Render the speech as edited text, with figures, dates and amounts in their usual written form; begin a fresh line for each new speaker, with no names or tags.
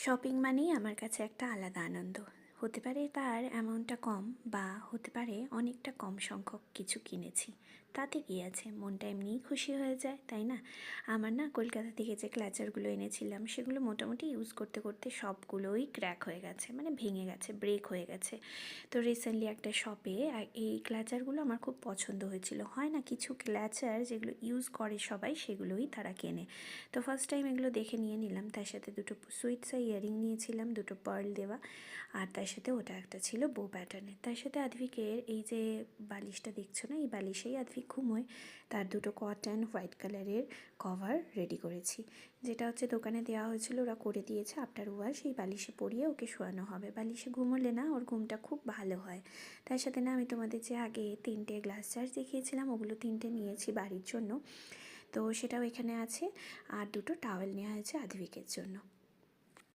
Shopping মানেই আমার কাছে একটা আলাদা আনন্দ। হতে পারে তার অ্যামাউন্টটা কম বা হতে পারে অনেকটা কম সংখ্যক কিছু কিনেছি। তাতে কী আছে? মনটা এমনিই খুশি হয়ে যায়, তাই না? আমার না কলকাতা থেকে যে ক্লাচারগুলো এনেছিলাম সেগুলো মোটামুটি ইউজ করতে করতে সবগুলোই ক্র্যাক হয়ে গেছে, মানে ভেঙে গেছে, ব্রেক হয়ে গেছে। তো রিসেন্টলি একটা শপে এই ক্লাচারগুলো আমার খুব পছন্দ হয়েছিল। হয় না কিছু ক্লাচার যেগুলো ইউজ করে সবাই সেগুলোই তারা কেনে। তো ফার্স্ট টাইম এগুলো দেখে নিয়ে নিলাম। তার সাথে দুটো সুইটসা ইয়ারিং নিয়েছিলাম, দুটো পার্ল দেওয়া, আর তার সাথে ওটা একটা ছিল বো প্যাটার্নের। তার সাথে আদ্ভিকের এই যে বালিশটা দেখছো না, এই বালিশেই আদ্ভিক ঘুমোয়। তার দুটো কটন হোয়াইট কালারের কভার রেডি করেছি, যেটা হচ্ছে দোকানে দেওয়া হয়েছিল, ওরা করে দিয়েছে আফটার ওয়াশ। এই বালিশে পরিয়ে ওকে শোয়ানো হবে। বালিশে ঘুমোলে না ওর ঘুমটা খুব ভালো হয়। তার সাথে না আমি তোমাদের যে আগে 3টে গ্লাস জার দেখিয়েছিলাম, ওগুলো 3টে নিয়েছি বাড়ির জন্য, তো সেটাও এখানে আছে। আর দুটো টাওয়েল নেওয়া হয়েছে আদ্ভিকের জন্য।